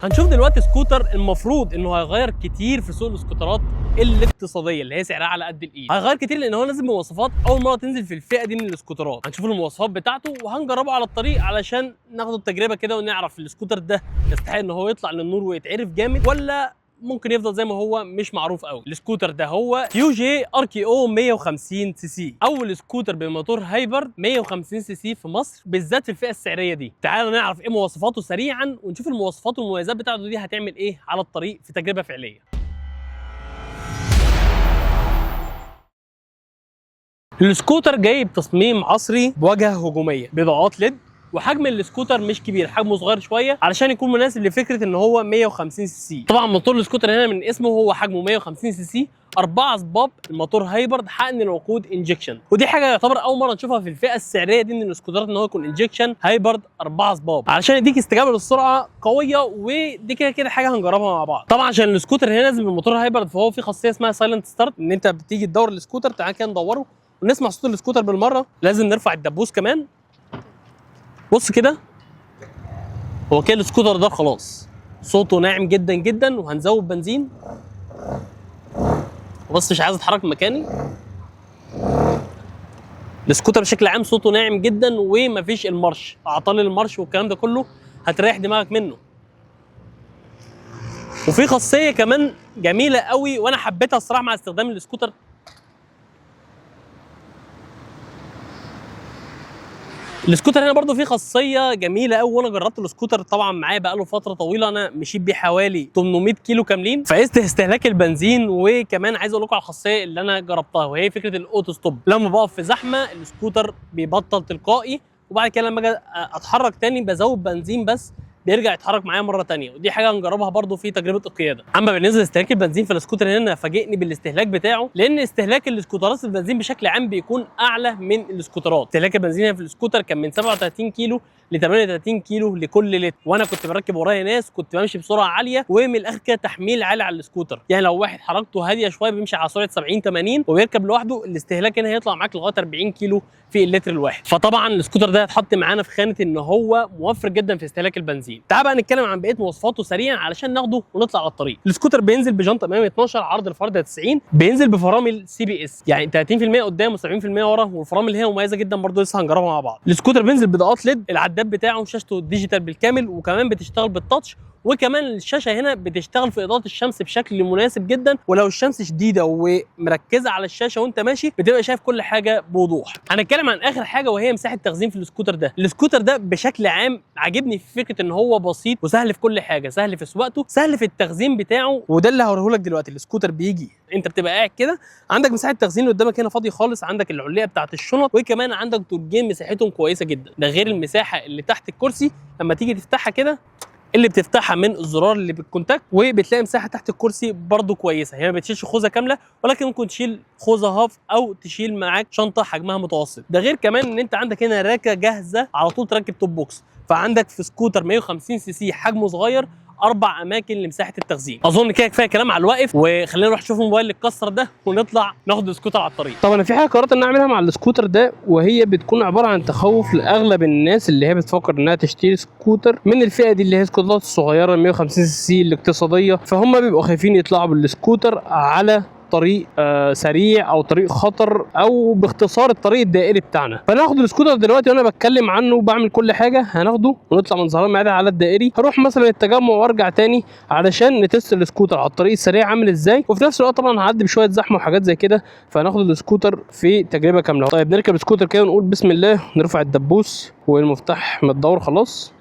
هنشوف دلوقتي سكوتر المفروض انه هيغير كتير في سوق السكوترات الاقتصاديه اللي هي سعرها على قد الايد. هيغير كتير لان هو نازل بمواصفات اول مره تنزل في الفئه دي من السكوترات. هنشوف المواصفات بتاعته وهنجربه على الطريق علشان ناخد التجربه كده ونعرف السكوتر ده يستحق ان هو يطلع للنور ويتعرف جامد ولا ممكن يفضل زي ما هو مش معروف قوي. السكوتر ده هو كيو ار او 150 سي سي، اول سكوتر بموتور هايبرد 150 سي سي في مصر، بالذات في الفئه السعريه دي. تعالوا نعرف ايه مواصفاته سريعا ونشوف المواصفات والمميزات بتاعته دي هتعمل ايه على الطريق في تجربه فعليه. السكوتر جاي بتصميم عصري بواجهه هجوميه باضاءات ليد، وحجم السكوتر مش كبير، حجمه صغير شويه علشان يكون مناسب لفكره ان هو 150 سي سي. طبعا موتور السكوتر هنا من اسمه هو حجمه 150 سي سي، 4 صباب، الموتور هايبرد حقن الوقود انجكشن، ودي حاجه يعتبر اول مره نشوفها في الفئه السعريه دي من السكوترات ان هو يكون انجكشن هايبرد 4 صباب علشان يديك استجابه للسرعه قويه، ودي كده كده حاجه هنجربها مع بعض. طبعا عشان السكوتر هنا نازل بالموتور هايبرد فهو في خاصيه اسمها سايلنت ستارت، ان انت بتيجي تدور السكوتر. تعال كده ندوره ونسمع صوت السكوتر بالمره. لازم نرفع الدبوس كمان. بص كده، هو كده السكوتر ده خلاص صوته ناعم جدا جدا. وهنزود بنزين. بص مش عايز اتحرك من مكاني. السكوتر بشكل عام صوته ناعم جدا ومفيش المارش، اعطال المارش والكلام ده كله هتريح دماغك منه. وفي خاصيه كمان جميله قوي وانا حبيتها الصراحه مع استخدام السكوتر. السكوتر هنا برضو فيه خاصيه جميله قوي، وانا جربت السكوتر طبعا معايا بقاله فتره طويله، انا مشيت بيه حوالي 800 كيلو كاملين، فقست استهلاك البنزين. وكمان عايز اقول لكم على الخاصيه اللي انا جربتها وهي فكره الاوتو ستوب. لما بقف في زحمه السكوتر بيبطل تلقائي، وبعد كده لما اجي اتحرك تاني بزود بنزين بس بيرجع يتحرك معايا مره ثانيه، ودي حاجه هنجربها برضو في تجربه القياده. اما بالنسبه لاستهلاك البنزين فالسكوتر هنا فاجئني بالاستهلاك بتاعه، لان استهلاك السكوترات البنزين بشكل عام بيكون اعلى من السكوترات. استهلاك البنزين هنا في السكوتر كان من 37 كيلو ل 38 كيلو لكل لتر، وانا كنت بركب ورايا ناس، كنت بمشي بسرعه عاليه، ومن الاخر كده تحميل عالي على السكوتر. يعني لو واحد حركته هاديه شويه بيمشي على سرعه 70 80 وبيركب لوحده، الاستهلاك هنا هيطلع معاك لغايه 40 كيلو في اللتر الواحد. فطبعا السكوتر ده هيتحط معانا في خانه ان هو موفر جدا في استهلاك البنزين. تعال بقى نتكلم عن بقيه مواصفاته سريعا علشان ناخده ونطلع على الطريق. السكوتر بينزل بجنطه امامي 12 عرض الفرد 90، بينزل بفرامل سي بي اس، يعني 30% قدام و70% ورا، والفرامل هنا مميزه جدا برضه لسه هنجربها مع بعض. السكوتر بينزل باضاءات ليد، العداد بتاعه شاشته ديجيتال بالكامل، وكمان بتشتغل بالتاتش، وكمان الشاشه هنا بتشتغل في اضاءه الشمس بشكل مناسب جدا، ولو الشمس شديده ومركزه على الشاشه وانت ماشي بتبقى شايف كل حاجه بوضوح. هنتكلم عن اخر حاجه وهي مساحه تخزين في السكوتر ده. السكوتر ده بشكل عام عاجبني في فكره ان هو بسيط وسهل في كل حاجه، سهل في سواقته، سهل في التخزين بتاعه، وده اللي هوريه لك دلوقتي. السكوتر بيجي انت بتبقى قاعد كده، عندك مساحه تخزين اللي قدامك هنا فاضي خالص، عندك العليه بتاعه الشنط، وكمان عندك درجين مساحتهم كويسه جدا، ده غير المساحه اللي تحت الكرسي لما تيجي تفتحها كده اللي بتفتحها من الزرار اللي بالكونتاكت، وبتلاقي مساحه تحت الكرسي برده كويسه. هي ما بتشيلش خوذه كامله، ولكن ممكن تشيل خوذه هاف او تشيل معاك شنطه حجمها متوسط. ده غير كمان ان انت عندك هنا راكه جاهزه على طول تركب توب بوكس، فعندك في سكوتر 150 سي سي حجمه صغير 4 اماكن لمساحه التخزين. اظن كده كفايه كلام على الواقف، وخلينا نروح نشوف الموبايل اللي اتكسر ده ونطلع ناخد السكوتر على الطريق. طب انا في حاجه قررت ان اعملها مع السكوتر ده، وهي بتكون عباره عن تخوف لاغلب الناس اللي هي بتفكر انها تشتري سكوتر من الفئه دي اللي هي السكوترات الصغيره 150 سي سي الاقتصاديه، فهم بيبقوا خايفين يطلعوا بالسكوتر على طريق سريع او طريق خطر، او باختصار الطريق الدائري بتاعنا. فناخد السكوتر دلوقتي وانا بتكلم عنه وبعمل كل حاجه، هناخده ونطلع من زهران معادي على الدائري، هروح مثلا التجمع وارجع تاني علشان نتست السكوتر على الطريق السريع عامل ازاي، وفي نفس الوقت طبعا هعدي بشويه زحمه وحاجات زي كده، فهناخد السكوتر في تجربه كامله. طيب نركب السكوتر كده ونقول بسم الله، نرفع الدبوس والمفتاح متدور خلاص،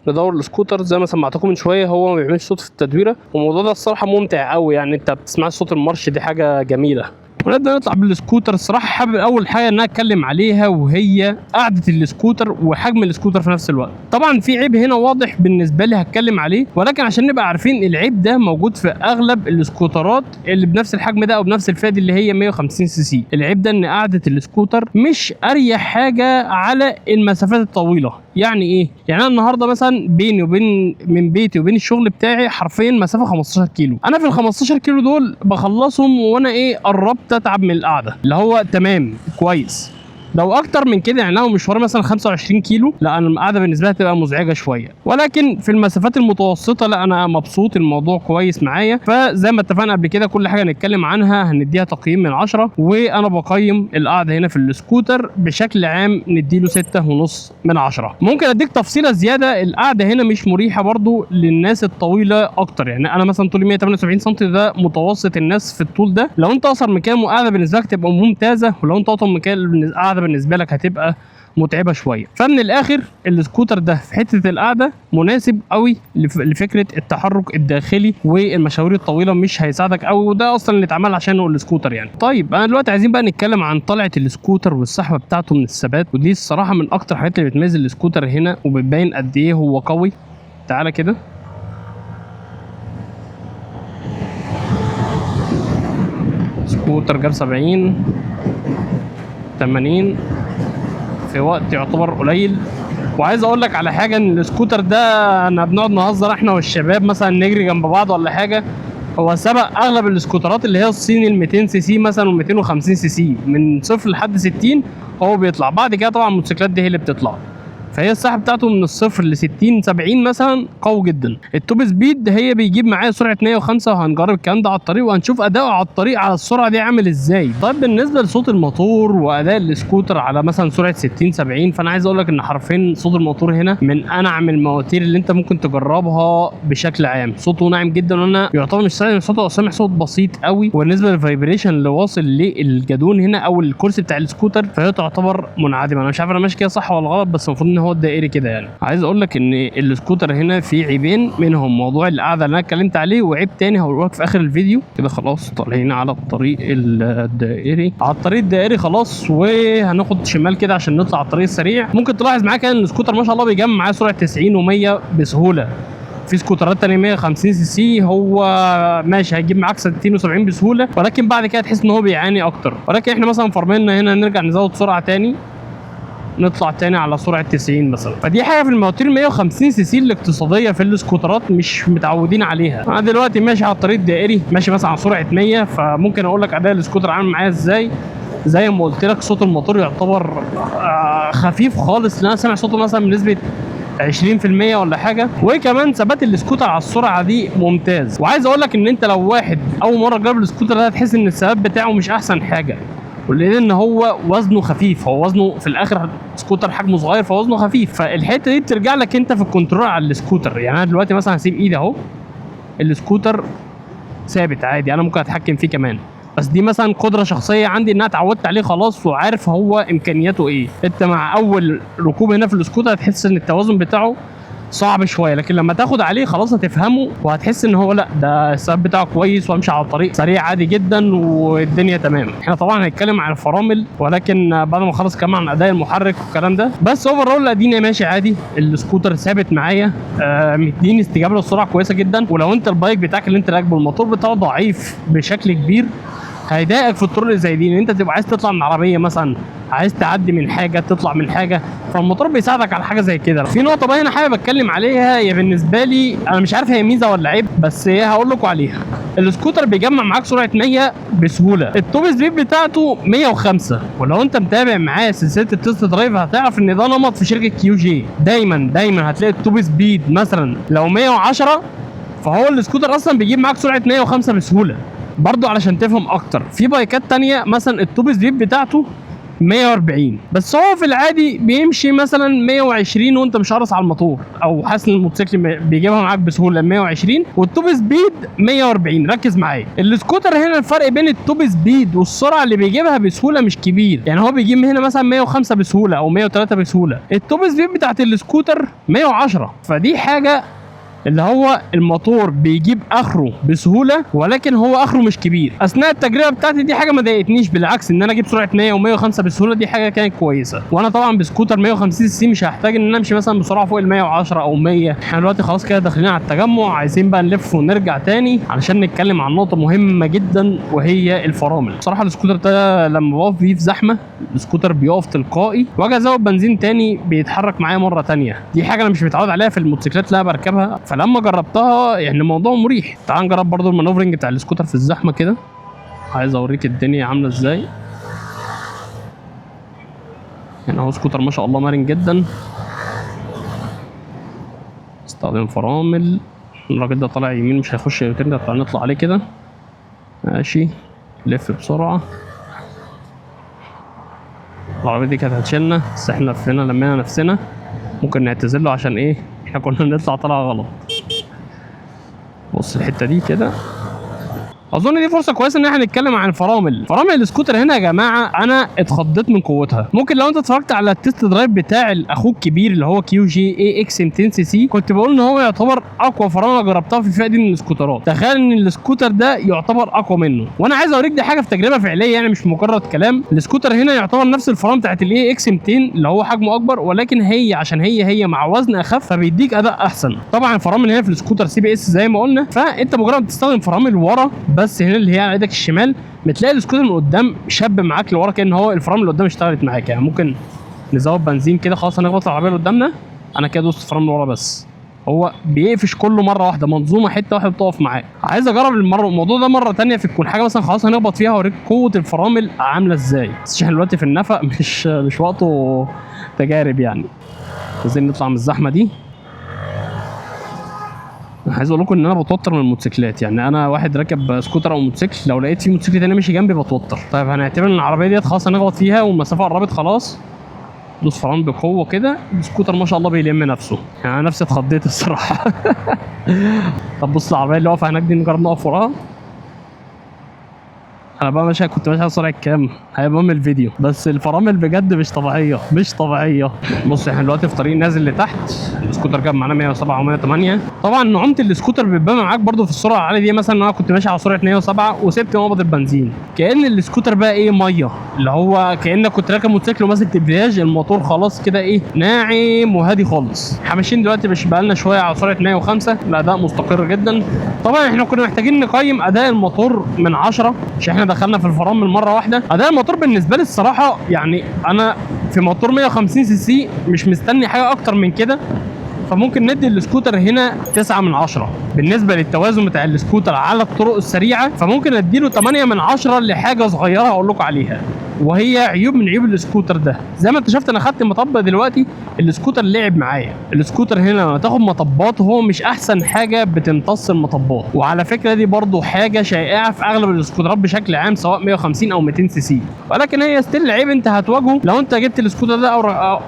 ندور السكوتر زي ما سمعتكم من شويه. هو ما بيعملش صوت في التدويره، والموضوع ده الصراحه ممتع قوي، يعني انت بتسمع صوت المارش، دي حاجه جميله. ونبدا نطلع بالسكوتر. الصراحه حابب اول حاجه ان انا اتكلم عليها وهي قعده السكوتر وحجم السكوتر في نفس الوقت. طبعا في عيب هنا واضح بالنسبه لي هتكلم عليه، ولكن عشان نبقى عارفين العيب ده موجود في اغلب السكوترات اللي بنفس الحجم ده او بنفس الفئه اللي هي 150 سي سي. العيب ده ان قعده السكوتر مش اريح حاجه على المسافات الطويله. يعني ايه؟ يعني انا النهارده مثلا بيني وبين من بيتي وبين الشغل بتاعي حرفيا مسافه 15 كيلو، انا في ال 15 كيلو دول بخلصهم وانا قربت اتعب من القعده، اللي هو تمام كويس. لو اكتر من كده يعني لو مشوار مثلا 25 كيلو لا انا القعده بالنسبه لي تبقى مزعجه شويه، ولكن في المسافات المتوسطه لا انا مبسوط، الموضوع كويس معايا. فزي ما اتفقنا قبل كده كل حاجه هنتكلم عنها هنديها تقييم من 10، وانا بقيم القعده هنا في السكوتر بشكل عام نديله 6.5 من 10. ممكن اديك تفصيله زياده، القعده هنا مش مريحه برضو للناس الطويله اكتر، يعني انا مثلا طولي 178 سم ده متوسط الناس في الطول ده، لو انت اقصر من كده القعده بالنسبه لك تبقى ممتازه، ولو انت اطول من كده القعده بالنسبه لك هتبقى متعبه شويه. فمن الاخر السكوتر ده في حته القعده مناسب قوي لفكره التحرك الداخلي والمشاوير الطويله، مش هيساعدك قوي، وده اصلا اللي اتعمل عشانه السكوتر يعني. طيب انا دلوقتي عايزين بقى نتكلم عن طلعه السكوتر والسحبه بتاعته من الثبات، ودي الصراحه من اكتر الحاجات اللي بتميز السكوتر هنا وبتبين قد ايه هو قوي. تعالى كده سكوتر جاب 70 80 في وقت يعتبر قليل. وعايز اقول لك على حاجه، ان السكوتر ده انا بنقعد نهزر احنا والشباب مثلا نجري جنب بعض ولا حاجه، هو سبق اغلب السكوترات اللي هي الصيني ال 200 سي سي مثلا وال 250 سي سي من 0 لحد 60 هو بيطلع، بعد كده طبعا الموتوسيكلات دي هي اللي بتطلع، فهي السحب بتاعته من الصفر ل 60 70 مثلا قوي جدا. التوب سبيد هي بيجيب معايا سرعه 105، وهنجرب الكلام ده على الطريق وهنشوف اداؤه على الطريق على السرعه دي عامل ازاي. طيب بالنسبه لصوت الموتور واداء السكوتر على مثلا سرعه 60 70، فانا عايز اقول لك ان حرفيا صوت الموتور هنا من انعم المواتير اللي انت ممكن تجربها بشكل عام، صوته ناعم جدا، وانا يعتبر مش سامع صوته، سامع صوت بسيط قوي. وبالنسبه للفايبريشن اللي واصل للجدون هنا او الكرسي بتاع السكوتر فهي تعتبر منعدمه. انا مش عارف انا ماشي كده صح ولا غلط، بس المفروض ان هو الدائري كده يعني. عايز اقول لك ان السكوتر هنا فيه عيبين، منهم موضوع القعده اللي انا اتكلمت عليه، وعيب تاني هقول لك في اخر الفيديو. كده خلاص طالعين على الطريق الدائري، على الطريق الدائري خلاص، وهناخد شمال كده عشان نطلع على الطريق السريع. ممكن تلاحظ معايا كان السكوتر ما شاء الله بيجمع معايا سرعه 90 و100 بسهوله. في سكوترات تانية 150 سي سي هو ماشي هيجيب معاك 60 و70 بسهوله، ولكن بعد كده تحس ان هو بيعاني اكتر. ولكن احنا مثلا فرملنا هنا نرجع نزود سرعه تاني، نطلع تاني على سرعه 90 مثلا. فدي حاجه في المواتير 150 سي سي الاقتصاديه في السكوترات مش متعودين عليها. انا دلوقتي ماشي على الطريق الدائري ماشي مثلا على سرعه 100، فممكن اقول لك اداء السكوتر عامل معايا ازاي. زي ما قلت لك صوت الموتور يعتبر خفيف خالص، لان انا سامع صوته مثلا بنسبه 20% ولا حاجه، وكمان ثبات السكوتر على السرعه دي ممتاز. وعايز اقول لك ان انت لو واحد اول مره تجرب السكوتر ده هتحس ان الثبات بتاعه مش احسن حاجه، ولان هو وزنه خفيف، هو وزنه في الاخر سكوتر حجمه صغير فوزنه خفيف، فالحته دي بترجع لك انت في الكنترول على السكوتر. يعني انا دلوقتي مثلا هسيب ايدي اهو، السكوتر ثابت عادي، انا ممكن اتحكم فيه كمان، بس دي مثلا قدره شخصيه عندي ان انا اتعودت عليه خلاص وعارف هو امكانياته ايه. انت مع اول ركوب هنا في السكوتر هتحس ان التوازن بتاعه صعب شويه، لكن لما تاخد عليه خلاص هتفهمه وهتحس ان هو لا ده الثبات بتاعه كويس، وامشي على الطريق سريع عادي جدا والدنيا تمام. احنا طبعا هنتكلم عن الفرامل، ولكن بعد ما نخلص كمان عن اداء المحرك والكلام ده. بس اوفر اديني ماشي عادي، السكوتر ثابت معايا، مديني استجابه للسرعه كويسه جدا. ولو انت البايك بتاعك اللي انت راكبه الموتور بتاعه ضعيف بشكل كبير هيضايقك في الطرق اللي زي دي، ان انت تبقى عايز تطلع من عربيه مثلا، عايز تعدي من حاجه، تطلع من حاجه، فالموتور بيساعدك على حاجه زي كده. في نقطه بقى هنا حابب اتكلم عليها، هي بالنسبه لي انا مش عارف هي ميزه ولا عيب، بس هقول لكم عليها. السكوتر بيجمع معاك سرعه 100 بسهوله، التوب سبيد بتاعته 105، ولو انت متابع معايا سلسله التست درايف هتعرف ان ده نمط في شركه كيو جي، دايما هتلاقي التوب سبيد مثلا لو 110 فهو السكوتر اصلا بيجيب معاك سرعه 105 بسهوله. برضو علشان تفهم اكتر، في بايكات تانية مثلا التوب سبيد بتاعته 140، بس هو في العادي بيمشي مثلا 120 وانت مش قارص على الموتور، او حاسس ان الموتوسيكل بيجيبها معاك بسهوله 120 والتوب سبيد 140. ركز معايا، السكوتر هنا الفرق بين التوب سبيد والسرعه اللي بيجيبها بسهوله مش كبير، يعني هو بيجيب هنا مثلا 105 بسهوله او 103 بسهوله، التوب سبيد بتاعت السكوتر 110. فدي حاجه اللي هو الموتور بيجيب اخره بسهوله، ولكن هو اخره مش كبير. اثناء التجربه بتاعتي دي حاجه ما ضايقتنيش، بالعكس ان انا اجيب سرعه 100 و105 بسهوله دي حاجه كانت كويسه. وانا طبعا بسكوتر 150 سي مش هحتاج ان انا امشي مثلا بسرعه فوق ال 110 او 100. احنا دلوقتي خلاص كده داخلين على التجمع، عايزين بقى نلف ونرجع تاني علشان نتكلم عن نقطه مهمه جدا وهي الفرامل. بصراحه السكوتر ده لما بقف فيه في زحمه السكوتر بيقف تلقائي، واجي ازود بنزين تاني بيتحرك معايا مره تانيه. دي حاجه انا مش متعود عليها في الموتوسيكلات اللي انا بركبها، فلما جربتها يعني الموضوع مريح. تعال نجرب برضو المانوفرنج بتاع السكوتر في الزحمه كده، عايز اوريك الدنيا عامله ازاي. يعني اهو سكوتر ما شاء الله مرن جدا. استخدم فرامل. الراجل ده طالع يمين مش هيخش يوترن، نطلع عليه كده ماشي. لف بسرعه. العربيه دي كانت هتشيلنا بس احنا لفينا لمينا نفسنا. ممكن نعتذر له عشان ايه؟ احنا كنا نطلع طلعه غلط. بص الحته دي كده. اظن دي فرصه كويسه ان احنا نتكلم عن الفرامل. فرامل السكوتر هنا يا جماعه انا اتخضيت من قوتها. ممكن لو انت اتفرجت على التست درايف بتاع اخوك الكبير اللي هو كيو جي اي اكس 200 سي سي، كنت بقول ان هو يعتبر اقوى فرامل جربتها في الفئه دي من السكوترات. تخيل ان السكوتر ده يعتبر اقوى منه، وانا عايز اوريك دي حاجه في تجربه فعليه يعني مش مجرد كلام. السكوتر هنا يعتبر نفس الفرامل بتاعت الاي اكس 200 اللي هو حجمه اكبر، ولكن هي عشان هي مع وزن اخف فبيديك اداء احسن. طبعا الفرامل هنا في السكوتر سي بي اس زي ما قلنا، فانت مجرد تستخدم فرامل ورا بس هنا اللي هي على ايدك الشمال، بتلاقي السكوتر من قدام شاب معاك لورا كأن هو الفرامل اللي قدام اشتغلت معاك. يعني ممكن نزود بنزين كده خلاص هنخبط العربيه اللي قدامنا. انا كده دوست فرامل ورا بس هو بيقفش كله مره واحده، منظومه حته واحده بتقف معاك. عايز اجرب الموضوع ده مره ثانيه في تكون حاجه مثلا خلاص هنخبط فيها اوريك قوه الفرامل عامله ازاي. بس احنا دلوقتي في النفق مش وقته تجارب يعني. عايزين نطلع من الزحمه دي. عايز اقول لكم ان انا بتوتر من الموتوسيكلات، يعني انا واحد راكب سكوتر او موتوسيكل لو لقيت في موتوسيكل تاني ماشي جنبي بتوتر. طيب هنعتبر ان العربيه ديت خلاص هنخبط فيها والمسافه قربت خلاص. دوس فرامل بقوه كده. السكوتر ما شاء الله بيلم نفسه، يعني انا نفسي اتخضيت الصراحه. طب بص العربيه اللي واقفه هناك دي نجرب نقف وراها. انا بقى كنت ماشي على سرعه كام؟ هيبقى من الفيديو. بس الفرامل بجد مش طبيعيه مش طبيعيه. بص احنا دلوقتي في طريق نازل لتحت. السكوتر جاب معانا 107 و108. طبعا نعومه السكوتر بتبان معاك برده في السرعه العاليه دي. مثلا انا كنت ماشي على سرعه 107 وسبت نقطه البنزين، كأن السكوتر بقى ايه ميه، اللي هو كأنك كنت راكب موتوسيكل وماسك دبرياج. الموتور خلاص كده ايه ناعم وهادي خالص. احنا ماشيين دلوقتي مش بقالنا شويه على سرعه 105. الاداء مستقر جدا. طبعا احنا كنا محتاجين نقيم اداء الموتور من 10 مش احنا دخلنا في الفرامل مره واحده. اداء الموتور بالنسبه لي الصراحه يعني انا في موتور 150 سي سي مش مستني حاجه اكتر من كده، فممكن ندي السكوتر هنا 9 من 10. بالنسبه للتوازن بتاع السكوتر على الطرق السريعه فممكن اديله 8 من 10 لحاجه صغيره هقول لكم عليها، وهي عيوب من عيوب السكوتر ده. زي ما انت شفت انا خدت مطب دلوقتي، السكوتر لعب معايا. السكوتر هنا لما تاخد مطبات هو مش احسن حاجه بتمتص المطبات، وعلى فكره دي برضو حاجه شائعه في اغلب السكوترات بشكل عام سواء 150 او 200 سي سي، ولكن هي ستيل عيب انت هتواجهه لو انت جبت السكوتر ده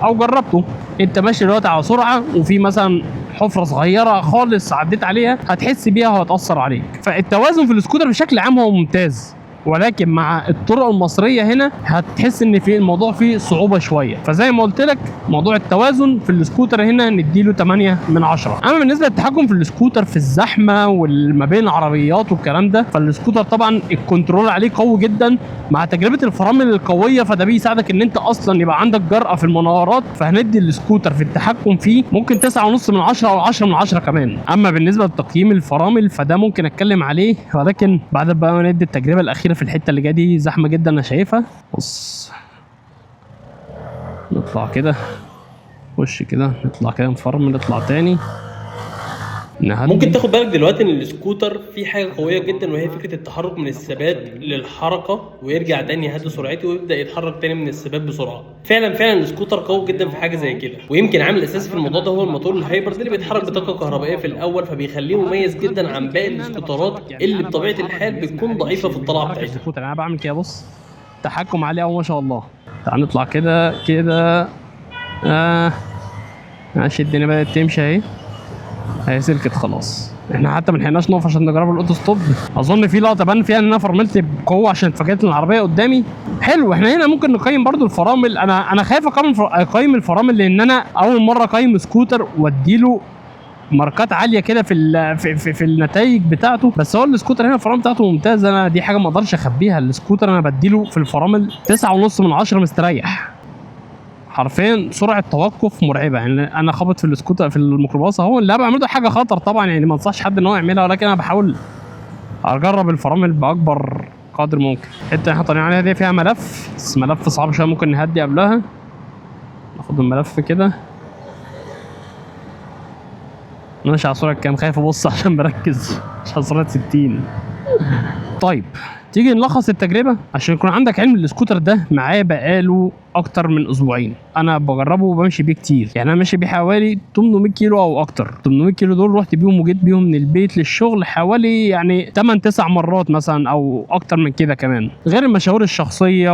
او جربته. انت ماشي دلوقتي على سرعه وفي مثلا حفره صغيره خالص عديت عليها هتحس بيها وهتاثر عليك. فالتوازن في السكوتر بشكل عام هو ممتاز، ولكن مع الطرق المصريه هنا هتحس ان في الموضوع فيه صعوبه شويه. فزي ما قلت لك موضوع التوازن في السكوتر هنا نديله 8 من 10. اما بالنسبه للتحكم في السكوتر في الزحمه وما بين العربيات والكلام ده، فالسكوتر طبعا الكنترول عليه قوي جدا مع تجربه الفرامل القويه، فده بيساعدك ان انت اصلا يبقى عندك جرأه في المناورات. فهندي السكوتر في التحكم فيه ممكن 9.5 من 10 او 10 من 10 كمان. اما بالنسبه لتقييم الفرامل فده ممكن اتكلم عليه، ولكن بعد بقى ما ندي التجربه الاخيره في الحته اللي جايه دي زحمه جدا انا شايفها. بص نطلع كده وش كده، نطلع كده نفرمل، نطلع تاني نهدي. ممكن تاخد بالك دلوقتي ان السكوتر فيه حاجه قويه جدا، وهي فكره التحرك من الثبات للحركه ويرجع تاني يهدي سرعته ويبدا يتحرك تاني من الثبات بسرعه. فعلا السكوتر قوي جدا في حاجه زي كده، ويمكن عامل اساسي في الموضوع ده هو الموتور الهايبر ده اللي بيتحرك بطاقه كهربائيه في الاول، فبيخليه مميز جدا عن باقي السكوترات اللي بطبيعه الحال بتكون ضعيفه في الطلعه بتاعتها. انا بعمل كده بص تحكم عليه قوي ما شاء الله. تعال نطلع كده كده. ماشي الدنيا بدات تمشي اهي. هي سلكت خلاص. احنا حتى ما لحقناش نقف عشان نجرب الاوتو ستوب. اظن في لقطه بان فيها ان انا فرملت بقوه عشان اتفاجئت ان العربيه قدامي. حلو. احنا هنا ممكن نقيم برضو الفرامل. انا خايف اقيم الفرامل لان انا اول مره اقيم سكوتر واديله ماركات عاليه كده في النتائج بتاعته. بس هو السكوتر هنا الفرامل بتاعته ممتازه. انا دي حاجه ما اقدرش اخبيها. السكوتر انا بديله في الفرامل 9.5 من 10 مستريح. حرفيا سرعه توقف مرعبه. يعني انا خبط في السكوتر في الميكروباص اهو. اللي بعمله ده حاجه خطر طبعا، يعني ما انصحش حد ان هو يعملها، ولكن انا بحاول اجرب الفرامل باكبر قدر ممكن. الحته اللي احنا طالعين عليها دي فيها ملف، بس ملف صعب شويه ممكن نهدي قبلها. ناخد الملف كده. انا مش على سرعه كام، خايف ابص عشان بركز. مش على سرعه 60. طيب تيجي نلخص التجربه عشان يكون عندك علم. السكوتر ده معايا بقاله اكتر من اسبوعين، انا بجربه وبمشي بيه كتير، يعني انا ماشي بيه حوالي 800 كيلو او اكتر. 800 كيلو دول رحت بيهم وجيت بيهم من البيت للشغل حوالي يعني 8 9 مرات مثلا او اكتر من كده كمان، غير المشاوير الشخصيه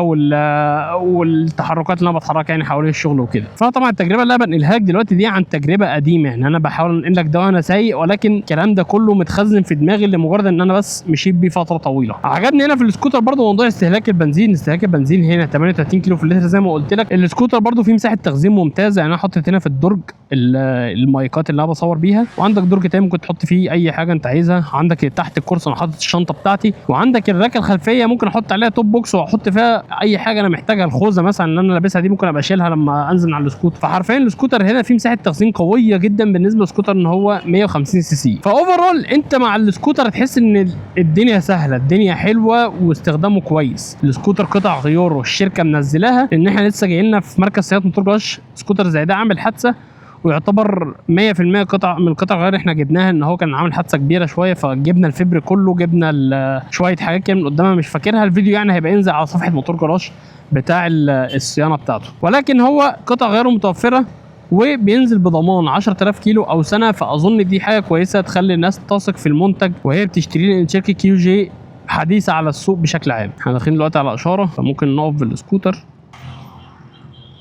والتحركات اللي انا بتحرك يعني حوالين الشغل وكده. فطبعا التجربه اللي انا بنقلها لك دلوقتي دي عن تجربه قديمه، يعني انا بحاول انقل لك ده وانا سايق، ولكن الكلام ده كله متخزن في دماغي لمجرد ان انا بس مشيت بيه فتره طويله. عجبني هنا في السكوتر برضو موضوع استهلاك البنزين. استهلاك البنزين هنا 38 كيلو في اللتر زي ما قلت لك. السكوتر برضو فيه مساحه تخزين ممتازه، يعني انا حطيت هنا في الدرج المايكات اللي انا بصور بيها، وعندك درج تاني ممكن تحط فيه اي حاجه انت عايزها. عندك تحت الكرسي انا حاطط الشنطه بتاعتي، وعندك الراكه الخلفيه ممكن احط عليها توب بوكس واحط فيها اي حاجه انا محتاجها. الخوذه مثلا اللي انا لابسها دي ممكن ابقى اشيلها لما انزل على السكوتر. فحرفيا السكوتر هنا فيه مساحه تخزين قويه جدا بالنسبه للسكوتر ان هو 150 سي سي. فاوفرول انت مع السكوتر هتحس ان الدنيا سهله، الدنيا حلوه واستخدامه كويس. السكوتر قطع غيار والشركه منزلاها، لان احنا لسه جاي لنا في مركز صيانه موتور جراج سكوتر زي ده عامل حادثه، ويعتبر 100% قطع من القطع غير احنا جبناها، ان هو كان عامل حادثه كبيره شويه، فجبنا الفبر كله، جبنا شويه حاجات كده من قدامها مش فاكرها. الفيديو يعني هيبقى ينزل على صفحه موتور جراج بتاع الصيانه بتاعته، ولكن هو قطع غيره متوفره وبينزل بضمان 10000 كيلو او سنه. فاظن دي حاجه كويسه تخلي الناس تثق في المنتج وهي بتشتريه، لان شركه كيو جي حديثه على السوق بشكل عام. احنا داخلين دلوقتي على اشاره، فممكن نقف بالسكوتر.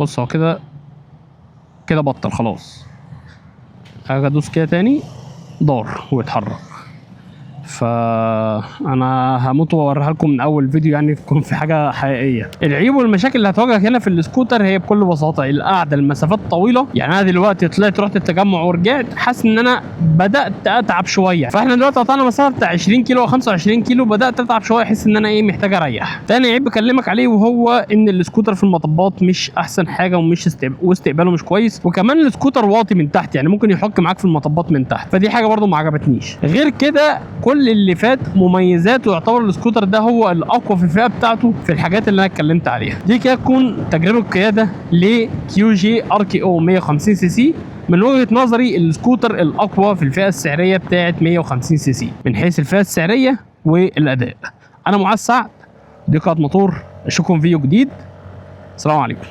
بص هو كده بطل خلاص، اجي ادوس كده تاني دار ويتحرك. فانا هموت واوريها لكم من اول فيديو، يعني تكون في حاجه حقيقيه. العيوب والمشاكل اللي هتواجهك هنا في السكوتر هي بكل بساطه القعده المسافات طويله. يعني انا دلوقتي طلعت رحت التجمع ورجعت حاسس ان انا بدات اتعب شويه. فاحنا دلوقتي قطعنا مسافه بتاع 20 كيلو او 25 كيلو، بدات اتعب شويه، احس ان انا محتاج اريح. تاني عيب بكلمك عليه وهو ان السكوتر في المطبات مش احسن حاجه، ومش واستقباله مش كويس، وكمان السكوتر واطي من تحت، يعني ممكن يحك معاك في المطبات من تحت، فدي حاجه برده ما عجبتنيش. غير كده كل اللي فات مميزات، ويعتبر السكوتر ده هو الاقوى في الفئه بتاعته في الحاجات اللي انا اتكلمت عليها دي. كده تكون تجربه قياده لكيو جي ار كي او 150 سي سي. من وجهه نظري السكوتر الاقوى في الفئه السعريه بتاعه 150 سي سي من حيث الفئه السعريه والاداء. انا معاذ سعد، دي قناه موتور، اشوفكم فيديو جديد. السلام عليكم.